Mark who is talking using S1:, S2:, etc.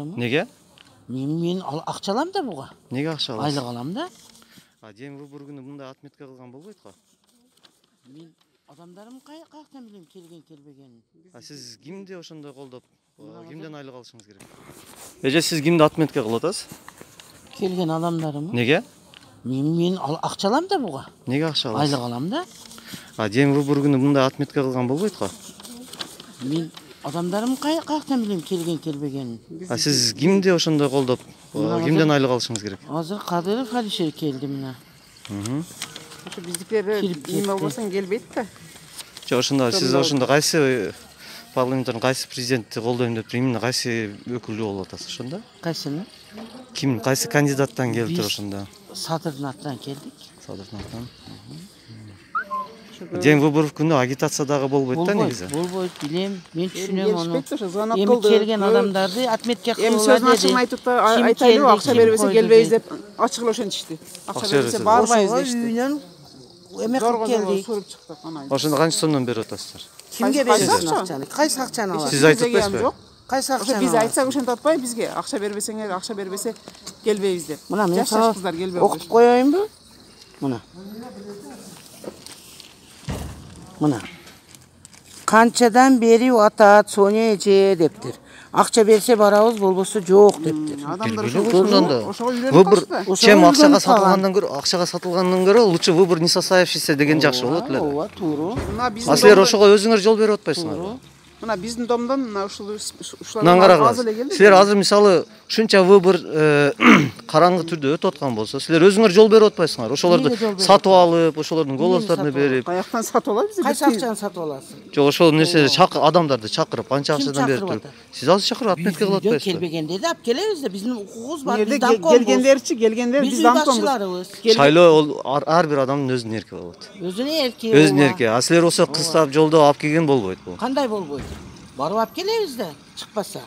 S1: Неге?
S2: Мен акча алам да буга.
S1: Неге акча аласыз?
S2: Айлык алам да.
S1: Дем выбор күнү мындай отметка кылган болбойт го?
S2: Мен адамдарым каяктан билем келген келбегенин.
S1: Сиз кимди ошондой колдоп, кимден айлык алышыңыз керек? Эже сиз кимди отметка кылып атасыз?
S2: Келген адамдарым.
S1: Неге?
S2: Мен акча алам да буга.
S1: Неге акча аласыз?
S2: Айлык алам да.
S1: Дем выбор күнү мындай отметка кылган болбойт го?
S2: Мен адамдарым каяктан билем келген келбегенин.
S1: Сиз кимди ошондой колдоп, кимден айлык алышыңыз керек?
S2: Азыр Кадыров Алишер келди мына.
S3: Ошо биздикилер эме болбосоң келбейт да.
S1: Жок, ошондо сиз ошондо кайсы парламенттин кайсы президентти колдойм деп именно кайсы өкүлү болуп атасыз ошондо?
S2: Кайсыны?
S1: Ким, кайсы кандидаттан келиптир ошондо?
S2: Садырдын атынан келдик.
S1: Садырдын атынан. Дем выбор күнү агитация дагы болбойт да негизи.
S2: Болбойт, билем. Мен түшүнөм аны.
S3: Звонок
S2: Эми
S3: кылды.
S2: келген адамдарды отметке кылып
S3: Эми сөзүн ачыгын айтып да айтайлыбы, акча бербесе келбейбиз деп ачык эле ошентишти. Акча бербесе барбайбыз дешти.
S2: Үйүнөн эме кылып келдик.
S3: Суруп чыктык анан.
S1: Ошондо канча сомдон берип атасыздар?
S2: Кимге бересиз акчаны? Кайсы акчаны аласыз?
S1: Сиз айтып бересизби?
S2: Кайсы
S3: Ошо
S2: акчаны?
S3: биз айтсак ошентип атпайбы бизге? Акча бербесеңер, акча бербесе келбейбиз деп.
S2: Мына мен
S3: Жаш кыздар келбей
S2: окуп коеюнбу? Мына. Мына. Канчадан бери атат Соня эже дептир. Акча берсе барабыз, болбосо жок дептир.
S3: Адамдар
S1: Ошого
S3: үйрөнүп
S1: выбор
S3: калышты.
S1: чем акчага сатылгандан көрө лучше выбор не состоявшийся деген жакшы болот эле.
S2: Ооба, туура.
S3: Мына биздин
S1: Силер ошого өзүңөр жол берип атпайсыңарбы?
S3: Мына биздин домдон мына ушул
S1: Мындан
S3: аз
S1: карагыз.
S3: эле келди.
S1: Силер азыр мисалы ушунча выбор караңгы түрдө өтүп аткан болсо, силер өзүңөр жол берип атпайсыңар. Ошолорду сатып алып, ошолордун голосторун берип.
S3: Каяктан сатып алабыз?
S2: Кайсы акчаны сатып аласыз?
S1: Жок, ошол нерсе адамдарды чакырып, канча акчадан берип туруп. Сиз азыр чакырып отметка кылып атпайсызбы?
S2: Келбегендерди алып келебиз да, биздин укугубуз бар,
S3: Жерде
S2: биз дамкомбуз.
S3: келгендер биз дамкомбуз.
S1: Шайлоо ол ар бир адамдын өзүнүн эрки болот.
S2: Өзүнүн эрки.
S1: Өзүнүн эрки. А силер болсо кыстап жолдо алып келген болбойт бул.
S2: Кандай болбойт? Барып алып келебиз да, чыкпаса.